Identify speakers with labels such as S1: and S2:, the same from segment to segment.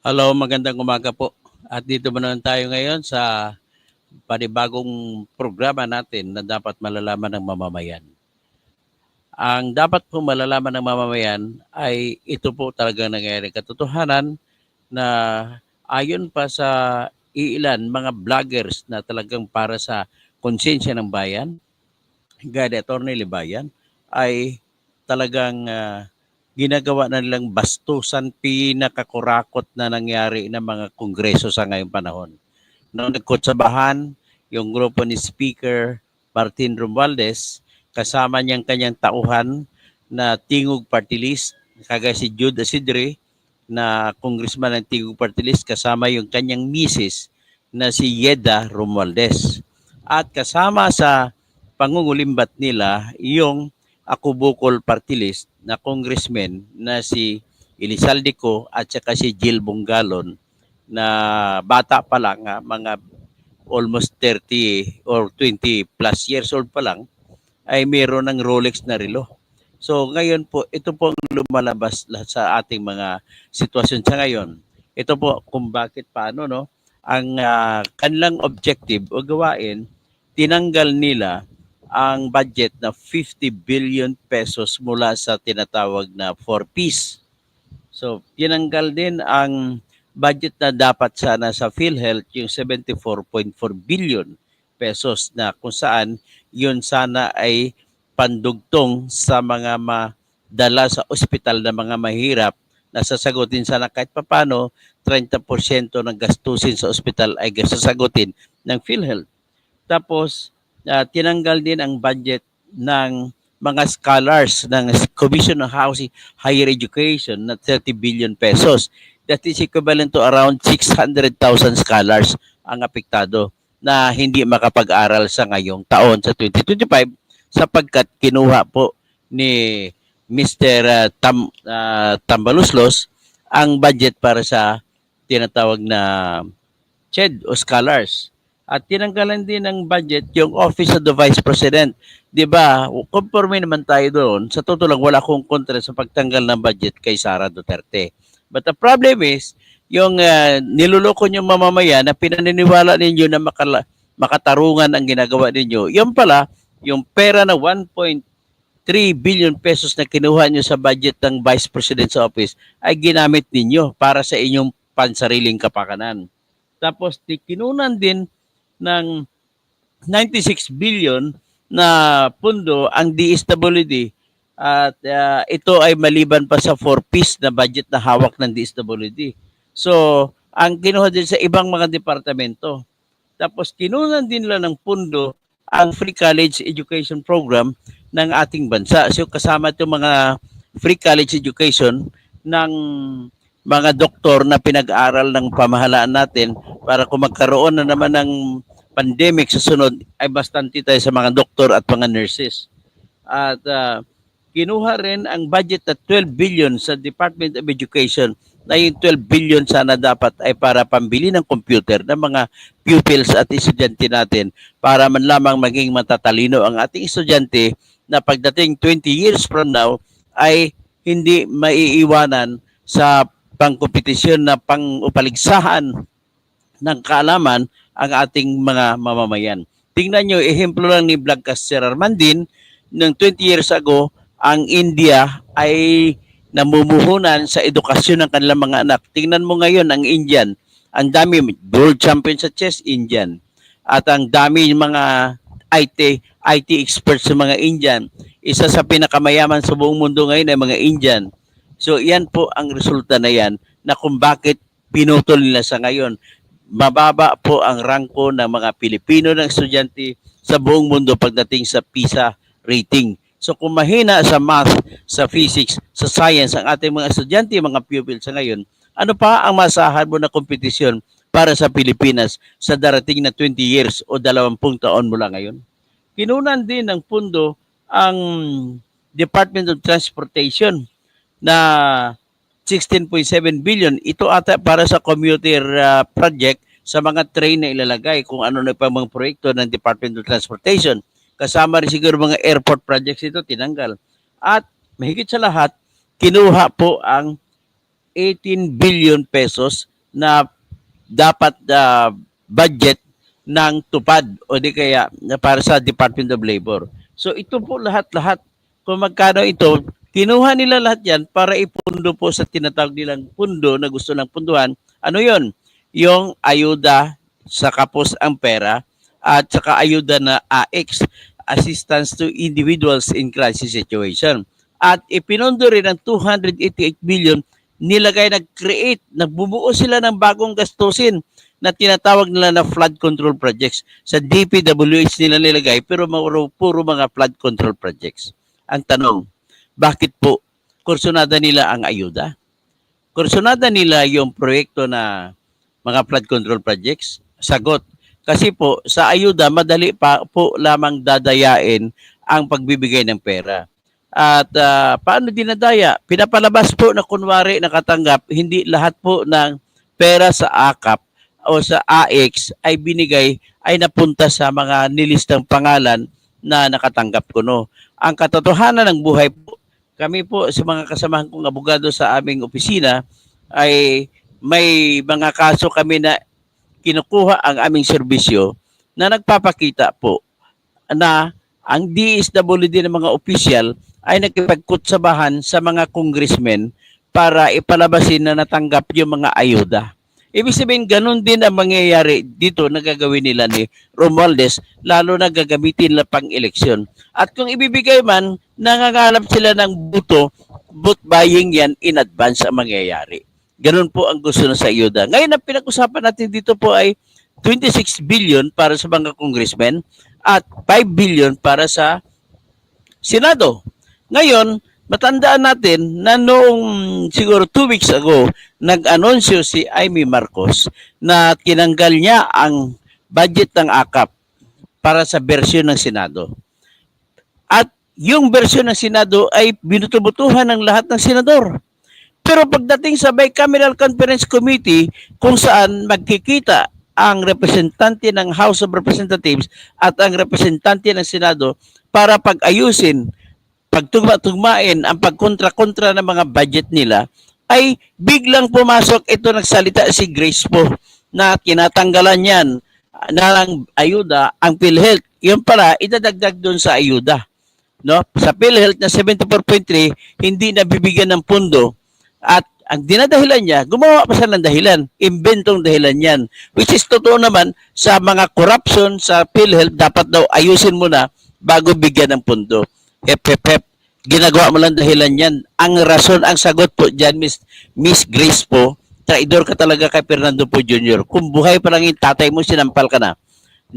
S1: Hello, magandang umaga po. At dito ba naman tayo ngayon sa panibagong programa natin na dapat malalaman ng mamamayan. Ang dapat po malalaman ng mamamayan ay ito po talaga nangyayari katotohanan na ayon pa sa iilan mga vloggers na talagang para sa konsensya ng bayan, gaya ni Atty. Libayan, ay talagang ginagawa na nilang bastusan pinakakurakot na nangyari ng mga kongreso sa ngayong panahon. Nung nagkutsabahan yung grupo ni Speaker Martin Romualdez, kasama niyang kanyang tauhan na Tingog Party List, kagaya si Jude Asidre, na congressman ng Tingog Party List, kasama yung kanyang misis na si Yeda Romualdez. At kasama sa pangungulimbat nila yung Ako Bukol Party List na congressman na si Elizalde Co at saka si Jill Bungalon na bata pa lang, mga almost 30 or 20 plus years old pa lang, ay mayroon ng Rolex na relo. So ngayon po, ito po ang lumalabas lahat sa ating mga sitwasyon sa ngayon. Ito po kung bakit paano, no? Ang kanilang objective o gawain, tinanggal nila ang budget na 50 billion pesos mula sa tinatawag na 4Ps. So, tinanggal din ang budget na dapat sana sa PhilHealth, yung 74.4 billion pesos na kung saan yun sana ay pandugtong sa mga madala sa ospital na mga mahirap na sasagutin sana kahit papano 30% ng gastusin sa ospital ay sasagutin ng PhilHealth. Tapos, tinanggal din ang budget ng mga scholars ng Commission on Housing Higher Education na 30 billion pesos. That is equivalent to around 600,000 scholars ang apektado na hindi makapag-aral sa ngayong taon sa 2025 sapagkat kinuha po ni Mr. Tambaluslos ang budget para sa tinatawag na CHED o scholars. At tinanggalan din ng budget yung Office of the Vice President. 'Di ba? Conforme naman tayo doon. Sa totoo lang wala akong kontra sa pagtanggal ng budget kay Sara Duterte. But the problem is yung niluloko niyo mamamayan na pinaniniwala ninyo na makatarungan ang ginagawa ninyo. Yan pala yung pera na 1.3 billion pesos na kinuha niyo sa budget ng Vice President's Office ay ginamit ninyo para sa inyong pansariling kapakanan. Tapos kinunan din ng 96 billion na pundo ang DSWD at ito ay maliban pa sa 4Ps na budget na hawak ng DSWD. So, ang kinuha din sa ibang mga departamento. Tapos kinunan din nila ng pundo ang free college education program ng ating bansa. So kasama itong mga free college education ng mga doktor na pinag-aral ng pamahalaan natin para kung magkaroon na naman ng pandemic sa sunod ay bastante tayo sa mga doktor at mga nurses. At kinuha rin ang budget na 12 billion sa Department of Education na yung 12 billion sana dapat ay para pambili ng computer ng mga pupils at estudyante natin para man lamang maging matatalino ang ating estudyante na pagdating 20 years from now ay hindi maiiwanan sa pangkompetisyon na pangupaligsahan ng kaalaman ang ating mga mamamayan. Tingnan nyo, ehemplo lang ni Vlogcaster Armandin, ng 20 years ago, ang India ay namumuhunan sa edukasyon ng kanilang mga anak. Tingnan mo ngayon ang Indian, ang dami, world champion sa chess, Indian. At ang dami mga IT experts sa mga Indian. Isa sa pinakamayaman sa buong mundo ngayon ay mga Indian. So yan po ang resulta na yan na kung bakit pinutol nila sa ngayon. Mababa po ang rangko ng mga Pilipino ng estudyante sa buong mundo pagdating sa PISA rating. So kung mahina sa math, sa physics, sa science ang ating mga estudyante, mga pupils sa ngayon, ano pa ang masahan mo na kompetisyon para sa Pilipinas sa darating na 20 years o 20 taon mula ngayon? Kinunan din ng pundo ang Department of Transportation na 16.7 billion. Ito ata para sa commuter project sa mga train na ilalagay kung ano na pa mga proyekto ng Department of Transportation. Kasama rin siguro mga airport projects ito, tinanggal. At mahigit sa lahat, kinuha po ang 18 billion pesos na dapat budget ng tupad o di kaya para sa Department of Labor. So ito po lahat-lahat, kung magkano ito, kinuha nila lahat yan para ipundo po sa tinatawag nilang pundo na gusto ng punduhan. Ano yon? Yung ayuda sa kapos ang pera at saka ayuda na AX, Assistance to Individuals in Crisis Situation. At ipinundo rin ng 288 billion, nilagay, nag-create, nagbubuo sila ng bagong gastusin na tinatawag nila na flood control projects. Sa DPWH nila nilagay, pero puro mga flood control projects. Ang tanong, bakit po kursunada nila ang ayuda? Kursunada nila yung proyekto na mga flood control projects? Sagot, kasi po sa ayuda, madali pa po lamang dadayain ang pagbibigay ng pera. At paano dinadaya? Pinapalabas po na kunwari nakatanggap, hindi lahat po ng pera sa AKAP o sa AX ay binigay, ay napunta sa mga nilistang pangalan na nakatanggap ko. No? Ang katotohanan ng buhay po, kami po sa mga kasamahan kong abogado sa aming opisina ay may mga kaso kami na kinukuha ang aming serbisyo na nagpapakita po na ang DSWD ng mga opisyal ay nakipagkutsabahan sa mga congressmen para ipalabasin na natanggap yung mga ayuda. Ibig sabihin, ganun din ang mangyayari dito na gagawin nila ni Romualdez, lalo na gagamitin nila pang eleksyon. At kung ibibigay man, nangangalap sila ng vote buying yan in advance ang mangyayari. Ganun po ang gusto na sa ayuda. Ngayon, ang pinag-usapan natin dito po ay 26 billion para sa mga congressmen at 5 billion para sa Senado. Ngayon, matandaan natin na noong siguro 2 weeks ago, nag-anunsyo si Amy Marcos na tinanggal niya ang budget ng AKAP para sa bersyon ng Senado. At yung bersyon ng Senado ay binutubutuhan ng lahat ng senador. Pero pagdating sa Bicameral Conference Committee, kung saan magkikita ang representante ng House of Representatives at ang representante ng Senado para pag-ayusin, pagtugma-tugmain ang pagkontra-kontra ng mga budget nila, ay biglang pumasok ito, nagsalita si Grace po na tinatanggalan yan ng ayuda ang PhilHealth. Yung pala, idadagdag doon sa ayuda. No? Sa PhilHealth na 74.3, hindi nabibigyan ng pundo. At ang dinadahilan niya, gumawa pa siya ng dahilan. Inventong dahilan yan. Which is totoo naman, sa mga corruption sa PhilHealth, dapat daw ayusin mo na bago bigyan ng pundo. Hep. Ginagawa mo lang dahilan yan. Ang rason, ang sagot po dyan, Miss Grace po, traidor ka talaga kay Fernando Po Jr. Kung buhay pa lang yung tatay mo, sinampal ka na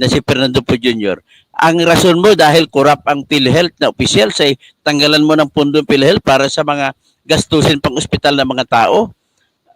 S1: si Fernando Po Jr. Ang rason mo dahil corrupt ang PhilHealth na opisyal, say tanggalan mo ng pundo ng PhilHealth para sa mga gastusin pang ospital ng mga tao.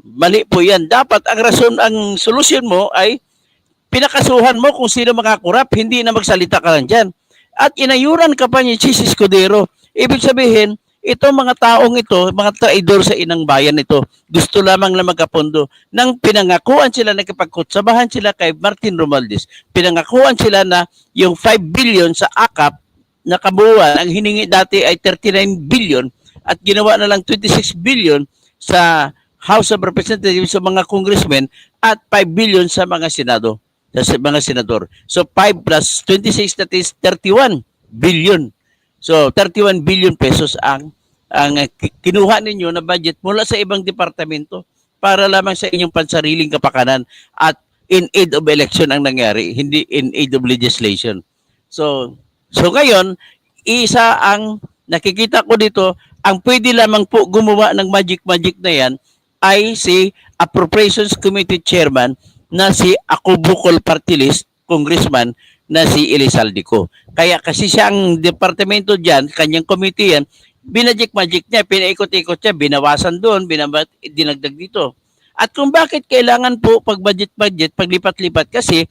S1: Mali po yan. Dapat ang rason, ang solusyon mo ay pinakasuhan mo kung sino mga corrupt, hindi na magsalita ka lang dyan. At inayuran ka pa ni Chis Escudero. Ibig sabihin, itong mga taong ito, mga traidor sa inang bayan ito, gusto lamang na magkapondo. Nang pinangakuan sila, nakipagkutsabahan sila kay Martin Romualdez, pinangakuan sila na yung 5 billion sa AKAP na kabuuan, ang hiningi dati ay 39 billion at ginawa na lang 26 billion sa House of Representatives sa mga congressmen at 5 billion sa mga Senado. Sa mga senador. So 5 plus 26, that is 31 billion. So 31 billion pesos ang kinuha ninyo na budget mula sa ibang departamento para lamang sa inyong pansariling kapakanan at in aid of election ang nangyari, hindi in aid of legislation. So ngayon, isa ang nakikita ko dito, ang pwede lamang po gumawa ng magic na yan ay si Appropriations Committee Chairman na si Ako Bukol Party List, Congressman na si Elizalde. Kaya kasi siya ang departamento dyan, kanyang committee yan, binajik-magic niya, pinaikot-ikot niya, binawasan doon, dinagdag dito. At kung bakit kailangan po pag budget-budget, paglipat-lipat, kasi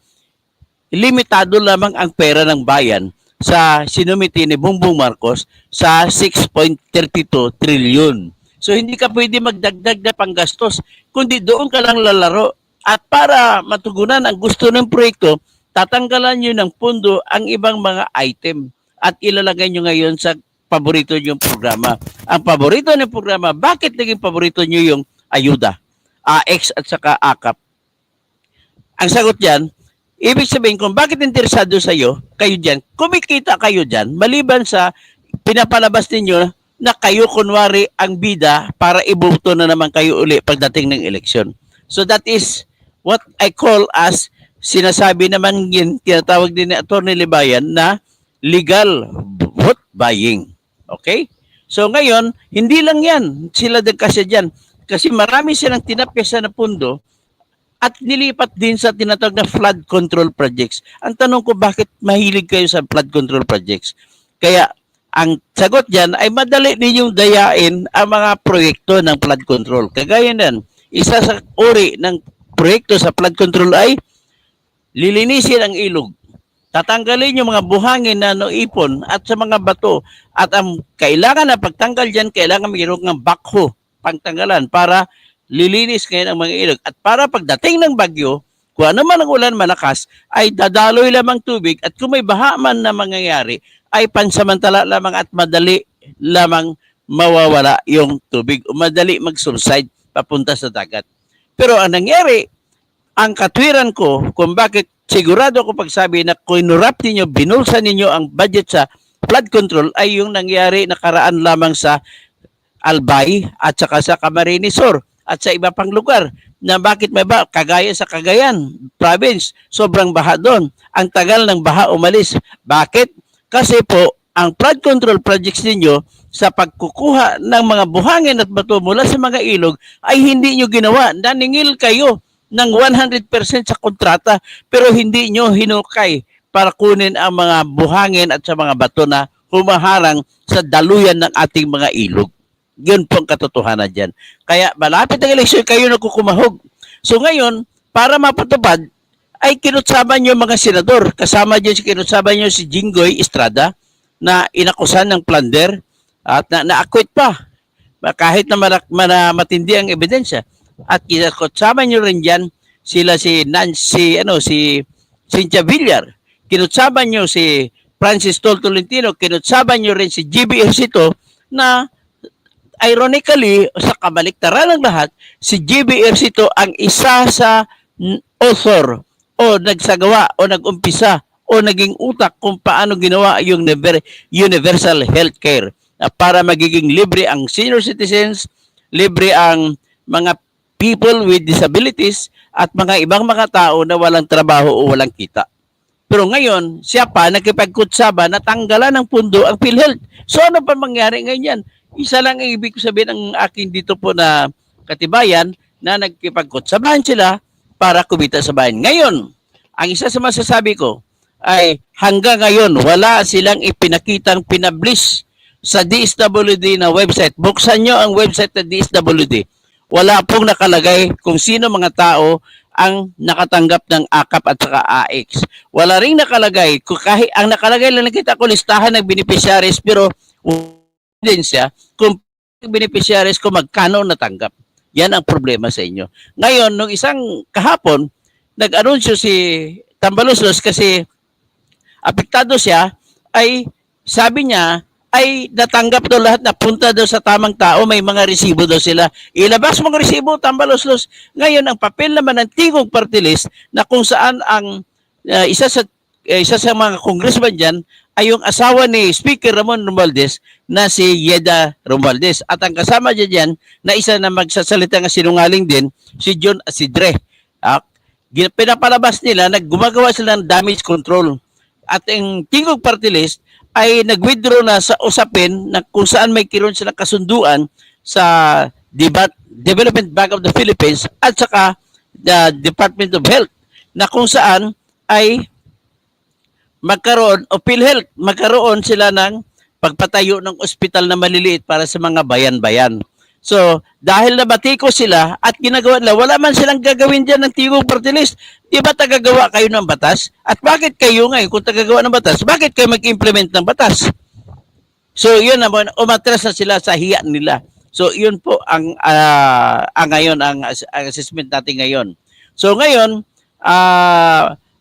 S1: limitado lamang ang pera ng bayan sa sinumiti ni Bongbong Marcos sa 6.32 trillion. So hindi ka pwede magdagdag na panggastos, kundi doon ka lang lalaro. At para matugunan ang gusto ng proyekto, tatanggalan nyo ng pundo ang ibang mga item at ilalagay nyo ngayon sa paborito nyo programa. Ang paborito ng programa, bakit naging paborito nyo yung ayuda? AX at saka AKAP. Ang sagot diyan, ibig sabihin kung bakit interesado sa iyo, kayo diyan, kumikita kayo diyan maliban sa pinapalabas ninyo na kayo kunwari ang bida para iboto na naman kayo uli pagdating ng eleksyon. So that is what I call as sinasabi naman yun, tinatawag din ni Atty. Libayan na legal vote buying. Okay? So ngayon, hindi lang yan sila nagkasya dyan. Kasi marami silang tinapyasa na pundo at nilipat din sa tinatawag na flood control projects. Ang tanong ko, bakit mahilig kayo sa flood control projects? Kaya ang sagot dyan ay madali ninyong dayain ang mga proyekto ng flood control. Kagaya nan, isa sa uri ng proyekto sa flood control ay lilinisin ang ilog. Tatanggalin yung mga buhangin na noipon at sa mga bato. At ang kailangan na pagtanggal dyan, kailangan mayroon ng backhoe pagtanggalan para lilinis ngayon ang mga ilog. At para pagdating ng bagyo, kung ano man ang ulan malakas, ay dadaloy lamang tubig at kung may baha man na mangyayari, ay pansamantala lamang at madali lamang mawawala yung tubig o madali mag-subside papunta sa dagat. Pero ang nangyari, ang katwiran ko kung bakit sigurado ako pagsabi na kinurap ninyo, binulsa ninyo ang budget sa flood control ay yung nangyari nakaraan lamang sa Albay at saka sa Camarines Sur at sa iba pang lugar na bakit may ba kagaya sa Cagayan province, sobrang baha doon. Ang tagal ng baha umalis. Bakit? Kasi po ang flood control projects ninyo sa pagkukuha ng mga buhangin at bato mula sa mga ilog ay hindi nyo ginawa. Naningil kayo ng 100% sa kontrata pero hindi nyo hinukay para kunin ang mga buhangin at sa mga bato na humaharang sa daluyan ng ating mga ilog. Yun po ang katotohanan dyan. Kaya malapit ang eleksyon, kayo nagkukumahog. So ngayon, para mapatupad, ay kinutsaban nyo mga senador. Kasama dyan kinutsaban nyo si Jinggoy Estrada na inakusan ng plunder at na-acquit pa. Kahit na matindi ang ebidensya. At kinutsaban nyo rin dyan sila si Cynthia Villar. Kinutsaban nyo si Francis Tolentino. Kinutsaban nyo rin si GB Ercito na ironically, sa kabaliktaran ng lahat, si GB Ercito ang isa sa author o nagsagawa o nagumpisa o naging utak kung paano ginawa yung universal healthcare para magiging libre ang senior citizens, libre ang mga people with disabilities at mga ibang mga tao na walang trabaho o walang kita. Pero ngayon, siya pa nakipagkutsaba na tanggalan ng pundo ang PhilHealth. So ano pa mangyari ngayon yan? Isa lang ang ibig ko sabihin ng aking dito po na katibayan na nagkipagkutsabahan sila para kumita sa bayan. Ngayon, ang isa sa masasabi ko ay hanggang ngayon wala silang ipinakitang pinablis sa DSWD na website. Buksan nyo ang website ng DSWD. Wala pong nakalagay kung sino mga tao ang nakatanggap ng AKAP at saka AX. Wala ring nakalagay, kahit ang nakalagay lang nakita ko listahan ng beneficiaries pero din siya kung beneficiaries ko magkano natanggap. Yan ang problema sa inyo. Ngayon, nung isang kahapon, nag-anunsyo si Tambaloslos kasi apektado siya, ay sabi niya, ay natanggap daw lahat na punta daw sa tamang tao, may mga resibo daw sila. Ilabas mong resibo, Tambaloslos. Ngayon, ang papel naman ng Tingog Party List na kung saan ang isa sa mga congressman dyan ay yung asawa ni Speaker Ramon Romualdez na si Yeda Romualdez. At ang kasama dyan na isa na magsasalita ng sinungaling din, si John Asidre. Pinapalabas nila na gumagawa sila ng damage control. At ang Tingog Party List ay nag-withdraw na sa usapin na kung saan may kiron silang kasunduan sa Development Bank of the Philippines at saka the Department of Health na kung saan ay magkaroon o PhilHealth, magkaroon sila ng pagpatayo ng ospital na maliliit para sa mga bayan-bayan. So, dahil nabatiko sila at ginagawa nila, wala man silang gagawin dyan ng Tingog Party List. Di ba tagagawa kayo ng batas? At bakit kayo ngayon, kung tagagawa ng batas, bakit kayo mag-implement ng batas? So, yun naman, umatras na sila sa hiya nila. So, yun po ang ngayon, ang assessment natin ngayon. So, ngayon,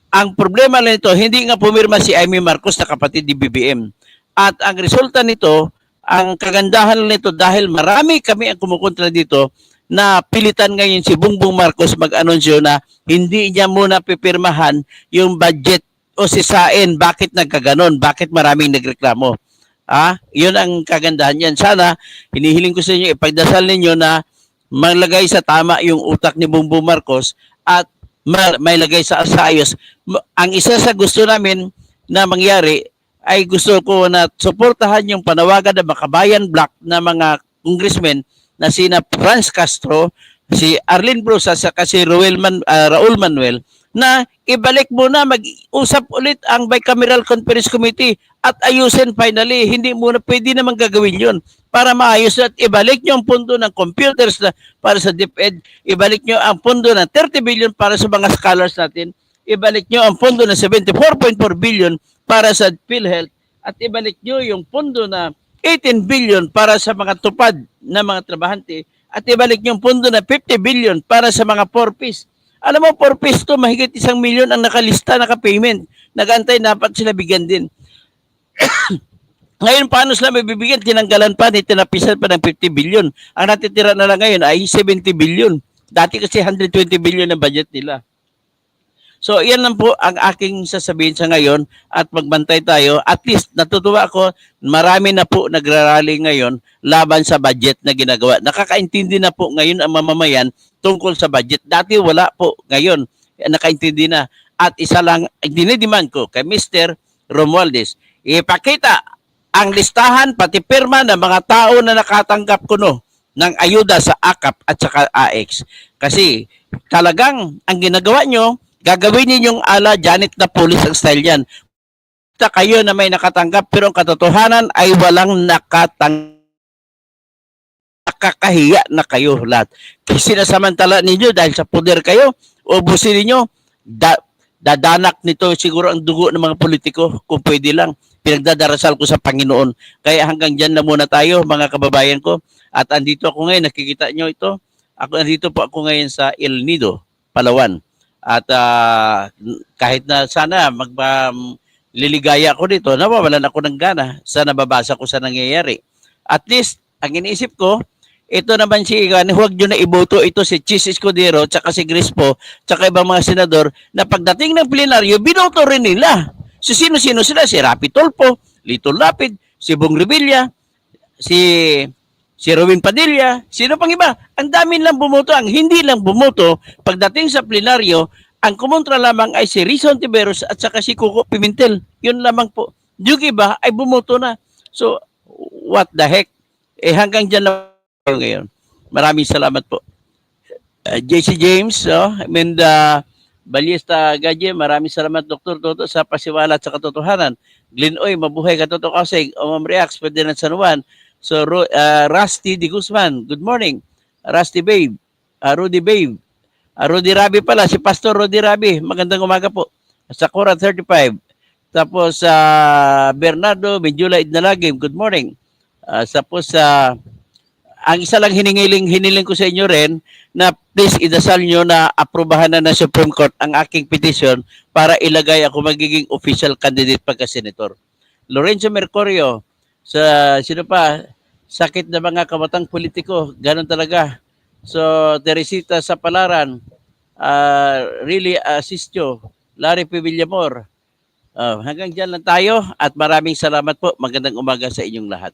S1: ang problema nito, hindi nga pumirma si Amy Marcos na kapatid ni BBM. At ang resulta nito, ang kagandahan nito dahil marami kami ang kumukontra dito, na pilitan ngayon si Bongbong Marcos mag-anunsyo na hindi niya muna pipirmahan yung budget o sisain. Bakit nagkaganon? Bakit maraming nagreklamo? Yun ang kagandahan yan. Sana, hinihiling ko sa inyo, ipagdasal ninyo na maglagay sa tama yung utak ni Bongbong Marcos at may lagay sa ayos. Ang isa sa gusto namin na mangyari ay gusto ko na suportahan yung panawagan ng Makabayan Bloc na mga congressmen na sina Franz Castro, si Arlene Brusas, at si Raul Manuel na ibalik muna, mag-usap ulit ang Bicameral Conference Committee at ayusin finally. Hindi muna pwede naman gagawin yun para maayos at ibalik nyo ang pondo ng computers na para sa DepEd, ibalik nyo ang pondo ng 30 billion para sa mga scholars natin, ibalik nyo ang pondo ng 74.4 billion para sa PhilHealth, at ibalik nyo yung pondo na 18 billion para sa mga tupad na mga trabahante, at ibalik nyo yung pondo na 50 billion para sa mga 4Ps. Alam mo, 4Ps to, mahigit 1 milyon ang nakalista, nakapayment. Nag-antay, dapat sila bigyan din. Ngayon, paano sila mabibigyan? Tinanggalan pa, tinapisan pa ng 50 billion. Ang natitira na lang ngayon ay 70 billion. Dati kasi 120 billion ang budget nila. So, yan lang po ang aking sasabihin sa ngayon at magbantay tayo. At least, natutuwa ako, marami na po nagrarally ngayon laban sa budget na ginagawa. Nakakaintindi na po ngayon ang mamamayan tungkol sa budget. Dati wala po. Ngayon, nakaintindi na. At isa lang, dinidemand ko kay Mr. Romualdez, ipakita ang listahan, pati pirma ng mga tao na nakatanggap ko ng ayuda sa AKAP at saka AX. Kasi talagang ang ginagawa nyo, gagawin ninyong ala Janet na police ang style yan. Kayo na may nakatanggap pero ang katotohanan ay walang nakatanggap. Nakakahiya na kayo lahat. Kasi sinasamantala ninyo dahil sa poder kayo, ubusin ninyo, dadanak nito siguro ang dugo ng mga politiko kung pwede lang. Pinagdadarasal ko sa Panginoon. Kaya hanggang dyan na muna tayo mga kababayan ko. At andito ako ngayon, nakikita nyo ito. Andito po ako ngayon sa El Nido, Palawan. At kahit na sana liligaya ako dito, nawawalan ako ng gana sa nababasa ko sa nangyayari. At least, ang iniisip ko, ito naman si huwag nyo na iboto ito si Chis Escudero, tsaka si Grispo, tsaka ibang mga senador, na pagdating ng plenaryo, binoto rin nila. So sino-sino sila? Si Rapi Tolpo, Lito Lapid, si Bong Revilla, si Robin Padilla, sino pang iba? Ang dami lang bumoto. Ang hindi lang bumoto, pagdating sa plenaryo, ang kumontra lamang ay si Rizon Tiberos at saka si Coco Pimentel. Yun lamang po. Yung iba ay bumoto na. So, what the heck? Hanggang dyan na ngayon. Maraming salamat po. JC James, Balista Gadje, maraming salamat Dr. Toto sa pasiwala at sa katotohanan. Glenn Oy, mabuhay katoto kasig. Omam Reacts, Ferdinand San Juan. So, Rusty Di Guzman, good morning. Rusty Babe, Rudy Babe. Rudy Rabi pala, si Pastor Rudy Rabi. Magandang umaga po. Sakura 35. Tapos, Bernardo Benjula Idnalagim, good morning. Tapos, ang isa lang hiniling ko sa inyo rin na please idasal nyo na aprobahan na ng Supreme Court ang aking petition para ilagay ako magiging official candidate pagka-senator. Lorenzo Mercurio, sino pa? Sakit na mga kabatang politiko, ganun talaga. So, Teresita Sapalaran, really assist you. Larry P. Villamor. Hanggang dyan lang tayo at maraming salamat po. Magandang umaga sa inyong lahat.